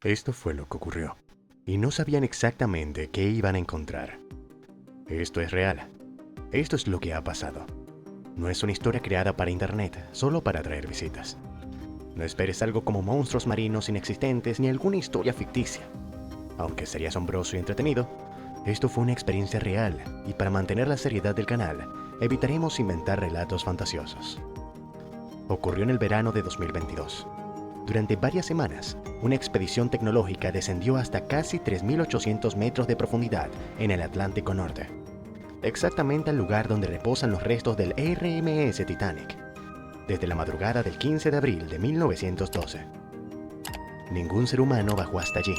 Esto fue lo que ocurrió, y no sabían exactamente qué iban a encontrar. Esto es real. Esto es lo que ha pasado. No es una historia creada para internet, solo para atraer visitas. No esperes algo como monstruos marinos inexistentes ni alguna historia ficticia. Aunque sería asombroso y entretenido, esto fue una experiencia real, y para mantener la seriedad del canal, evitaremos inventar relatos fantasiosos. Ocurrió en el verano de 2022. Durante varias semanas, una expedición tecnológica descendió hasta casi 3.800 metros de profundidad en el Atlántico Norte, exactamente al lugar donde reposan los restos del RMS Titanic, desde la madrugada del 15 de abril de 1912. Ningún ser humano bajó hasta allí.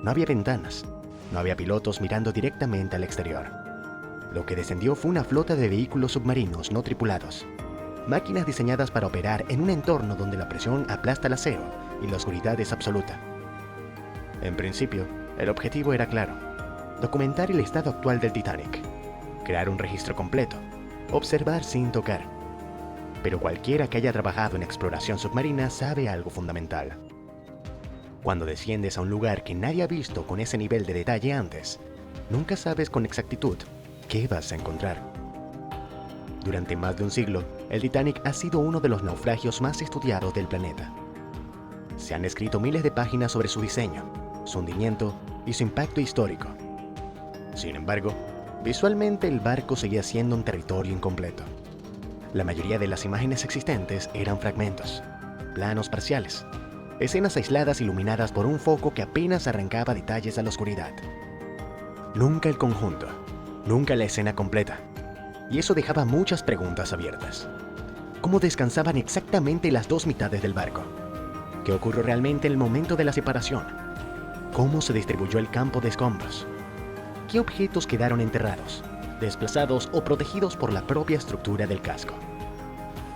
No había ventanas, no había pilotos mirando directamente al exterior. Lo que descendió fue una flota de vehículos submarinos no tripulados, máquinas diseñadas para operar en un entorno donde la presión aplasta el acero y la oscuridad es absoluta. En principio, el objetivo era claro: documentar el estado actual del Titanic, crear un registro completo, observar sin tocar. Pero cualquiera que haya trabajado en exploración submarina sabe algo fundamental. Cuando desciendes a un lugar que nadie ha visto con ese nivel de detalle antes, nunca sabes con exactitud qué vas a encontrar. Durante más de un siglo, el Titanic ha sido uno de los naufragios más estudiados del planeta. Se han escrito miles de páginas sobre su diseño, su hundimiento y su impacto histórico. Sin embargo, visualmente el barco seguía siendo un territorio incompleto. La mayoría de las imágenes existentes eran fragmentos, planos parciales, escenas aisladas iluminadas por un foco que apenas arrancaba detalles a la oscuridad. Nunca el conjunto, nunca la escena completa. Y eso dejaba muchas preguntas abiertas. ¿Cómo descansaban exactamente las dos mitades del barco? ¿Qué ocurrió realmente en el momento de la separación? ¿Cómo se distribuyó el campo de escombros? ¿Qué objetos quedaron enterrados, desplazados o protegidos por la propia estructura del casco?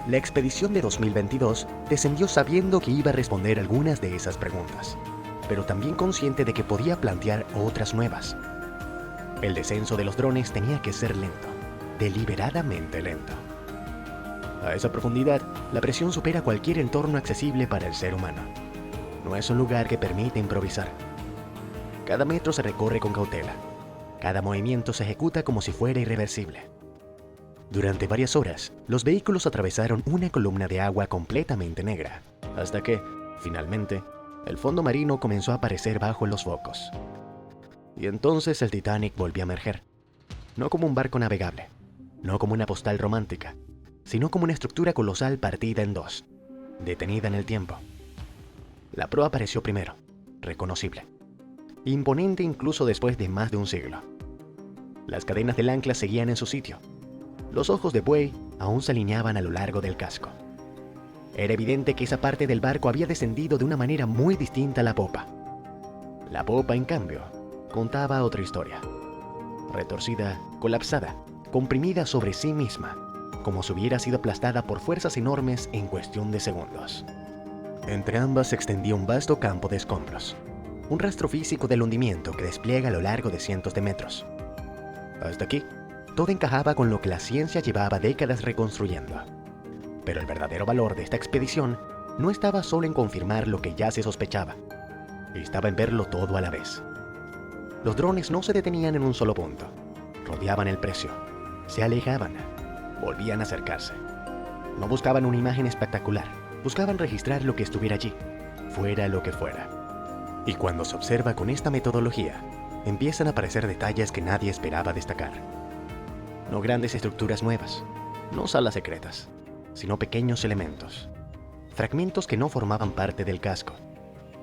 La expedición de 2022 descendió sabiendo que iba a responder algunas de esas preguntas, pero también consciente de que podía plantear otras nuevas. El descenso de los drones tenía que ser lento, deliberadamente lento. A esa profundidad, la presión supera cualquier entorno accesible para el ser humano. No es un lugar que permite improvisar. Cada metro se recorre con cautela. Cada movimiento se ejecuta como si fuera irreversible. Durante varias horas, los vehículos atravesaron una columna de agua completamente negra, hasta que, finalmente, el fondo marino comenzó a aparecer bajo los focos. Y entonces el Titanic volvió a emerger, no como un barco navegable, no como una postal romántica, sino como una estructura colosal partida en dos, detenida en el tiempo. La proa apareció primero, reconocible, imponente incluso después de más de un siglo. Las cadenas del ancla seguían en su sitio. Los ojos de buey aún se alineaban a lo largo del casco. Era evidente que esa parte del barco había descendido de una manera muy distinta a la popa. La popa, en cambio, contaba otra historia. Retorcida, colapsada, comprimida sobre sí misma, como si hubiera sido aplastada por fuerzas enormes en cuestión de segundos. Entre ambas se extendía un vasto campo de escombros, un rastro físico del hundimiento que despliega a lo largo de cientos de metros. Hasta aquí, todo encajaba con lo que la ciencia llevaba décadas reconstruyendo. Pero el verdadero valor de esta expedición no estaba solo en confirmar lo que ya se sospechaba, estaba en verlo todo a la vez. Los drones no se detenían en un solo punto, rodeaban el precio, se alejaban, volvían a acercarse. No buscaban una imagen espectacular, buscaban registrar lo que estuviera allí, fuera lo que fuera. Y cuando se observa con esta metodología, empiezan a aparecer detalles que nadie esperaba destacar. No grandes estructuras nuevas, no salas secretas, sino pequeños elementos. Fragmentos que no formaban parte del casco.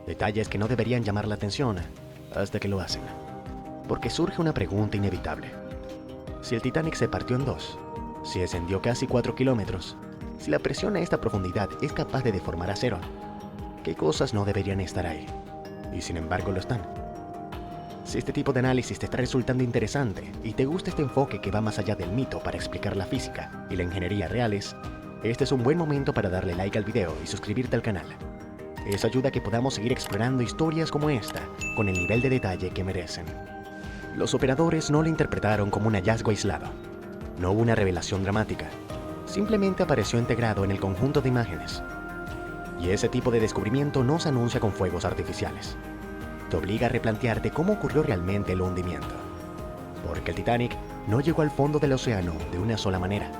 Detalles que no deberían llamar la atención hasta que lo hacen. Porque surge una pregunta inevitable. Si el Titanic se partió en dos, si descendió casi 4 kilómetros, si la presión a esta profundidad es capaz de deformar acero, ¿qué cosas no deberían estar ahí? Y sin embargo lo están. Si este tipo de análisis te está resultando interesante y te gusta este enfoque que va más allá del mito para explicar la física y la ingeniería reales, este es un buen momento para darle like al video y suscribirte al canal. Eso ayuda a que podamos seguir explorando historias como esta con el nivel de detalle que merecen. Los operadores no lo interpretaron como un hallazgo aislado. No hubo una revelación dramática. Simplemente apareció integrado en el conjunto de imágenes. Y ese tipo de descubrimiento no se anuncia con fuegos artificiales. te obliga a replantearte cómo ocurrió realmente el hundimiento. Porque el Titanic no llegó al fondo del océano de una sola manera,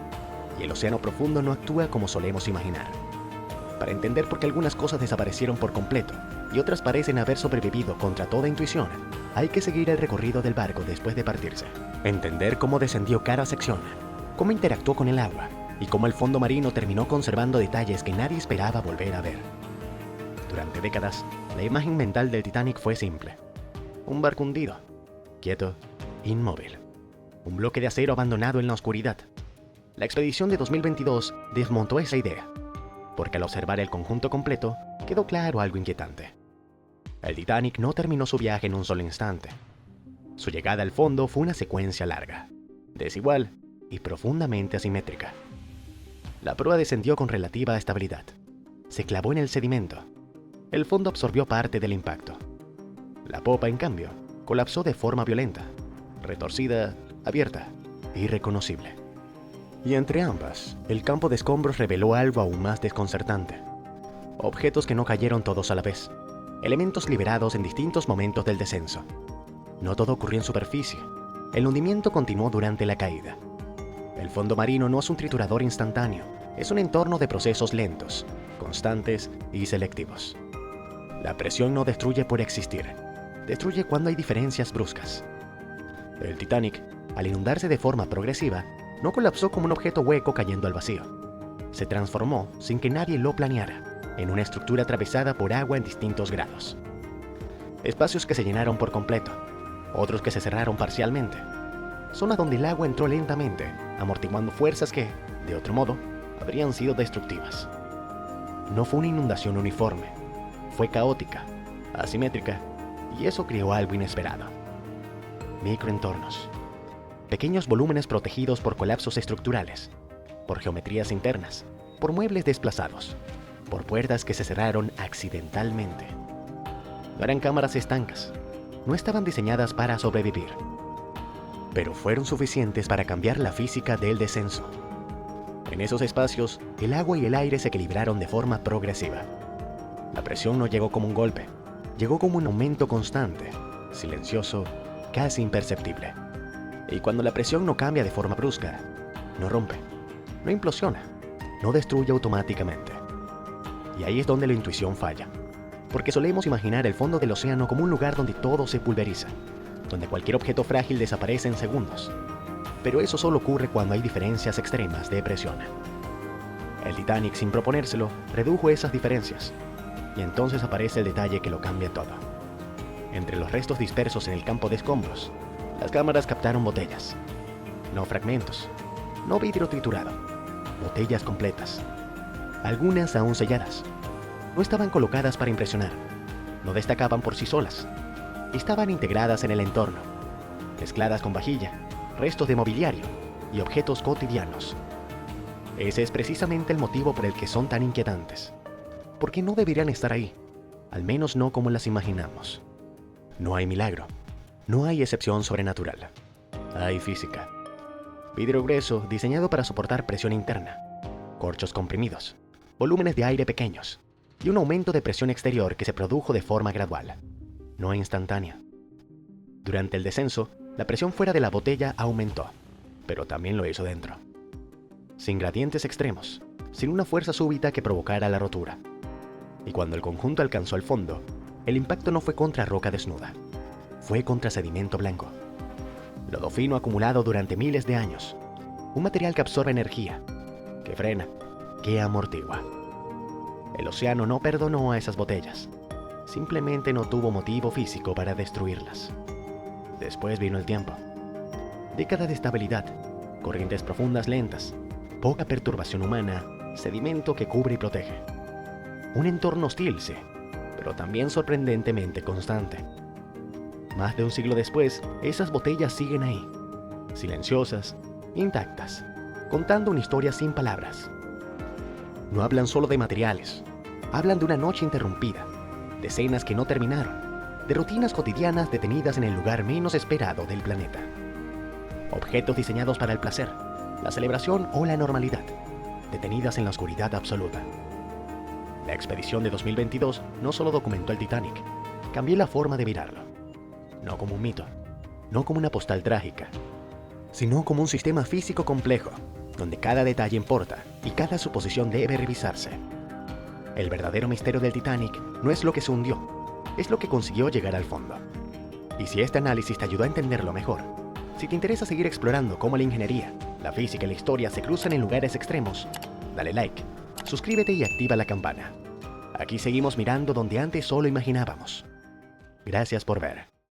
y el océano profundo no actúa como solemos imaginar. Para entender por qué algunas cosas desaparecieron por completo y otras parecen haber sobrevivido contra toda intuición, hay que seguir el recorrido del barco después de partirse. Entender cómo descendió cada sección, cómo interactuó con el agua y cómo el fondo marino terminó conservando detalles que nadie esperaba volver a ver. Durante décadas, la imagen mental del Titanic fue simple. Un barco hundido, quieto, inmóvil. Un bloque de acero abandonado en la oscuridad. La expedición de 2022 desmontó esa idea, porque al observar el conjunto completo, quedó claro algo inquietante. El Titanic no terminó su viaje en un solo instante. Su llegada al fondo fue una secuencia larga, desigual y profundamente asimétrica. La proa descendió con relativa estabilidad. Se clavó en el sedimento. El fondo absorbió parte del impacto. La popa, en cambio, colapsó de forma violenta, retorcida, abierta, irreconocible. Y entre ambas, el campo de escombros reveló algo aún más desconcertante. Objetos que no cayeron todos a la vez. Elementos liberados en distintos momentos del descenso. No todo ocurrió en superficie. El hundimiento continuó durante la caída. El fondo marino no es un triturador instantáneo. Es un entorno de procesos lentos, constantes y selectivos. La presión no destruye por existir. Destruye cuando hay diferencias bruscas. El Titanic, al inundarse de forma progresiva, no colapsó como un objeto hueco cayendo al vacío. Se transformó, sin que nadie lo planeara, en una estructura atravesada por agua en distintos grados. Espacios que se llenaron por completo, otros que se cerraron parcialmente. Zonas donde el agua entró lentamente, amortiguando fuerzas que, de otro modo, habrían sido destructivas. No fue una inundación uniforme, fue caótica, asimétrica, y eso creó algo inesperado. Microentornos. Pequeños volúmenes protegidos por colapsos estructurales, por geometrías internas, por muebles desplazados, por puertas que se cerraron accidentalmente. No eran cámaras estancas, no estaban diseñadas para sobrevivir, pero fueron suficientes para cambiar la física del descenso. En esos espacios, el agua y el aire se equilibraron de forma progresiva. La presión no llegó como un golpe, llegó como un aumento constante, silencioso, casi imperceptible. Y cuando la presión no cambia de forma brusca, no rompe, no implosiona, no destruye automáticamente. Y ahí es donde la intuición falla, porque solemos imaginar el fondo del océano como un lugar donde todo se pulveriza, donde cualquier objeto frágil desaparece en segundos. Pero eso solo ocurre cuando hay diferencias extremas de presión. El Titanic, sin proponérselo, redujo esas diferencias, y entonces aparece el detalle que lo cambia todo. Entre los restos dispersos en el campo de escombros, las cámaras captaron botellas, no fragmentos, no vidrio triturado, botellas completas, algunas aún selladas. No estaban colocadas para impresionar, no destacaban por sí solas, estaban integradas en el entorno, mezcladas con vajilla, restos de mobiliario y objetos cotidianos. Ese es precisamente el motivo por el que son tan inquietantes, porque no deberían estar ahí, al menos no como las imaginamos. No hay milagro. No hay excepción sobrenatural. Hay física. Vidrio grueso diseñado para soportar presión interna, corchos comprimidos, volúmenes de aire pequeños y un aumento de presión exterior que se produjo de forma gradual, no instantánea. Durante el descenso, la presión fuera de la botella aumentó, pero también lo hizo dentro. Sin gradientes extremos, sin una fuerza súbita que provocara la rotura. Y cuando el conjunto alcanzó el fondo, el impacto no fue contra roca desnuda. Fue contra sedimento blanco. Lodo fino acumulado durante miles de años. Un material que absorbe energía, que frena, que amortigua. El océano no perdonó a esas botellas. Simplemente no tuvo motivo físico para destruirlas. Después vino el tiempo. Décadas de estabilidad, corrientes profundas lentas, poca perturbación humana, sedimento que cubre y protege. Un entorno hostil, sí, pero también sorprendentemente constante. Más de un siglo después, esas botellas siguen ahí, silenciosas, intactas, contando una historia sin palabras. No hablan solo de materiales, hablan de una noche interrumpida, de escenas que no terminaron, de rutinas cotidianas detenidas en el lugar menos esperado del planeta. Objetos diseñados para el placer, la celebración o la normalidad, detenidas en la oscuridad absoluta. La expedición de 2022 no solo documentó el Titanic, cambié la forma de mirarlo. No como un mito, no como una postal trágica, sino como un sistema físico complejo, donde cada detalle importa y cada suposición debe revisarse. El verdadero misterio del Titanic no es lo que se hundió, es lo que consiguió llegar al fondo. Y si este análisis te ayudó a entenderlo mejor, si te interesa seguir explorando cómo la ingeniería, la física y la historia se cruzan en lugares extremos, dale like, suscríbete y activa la campana. Aquí seguimos mirando donde antes solo imaginábamos. Gracias por ver.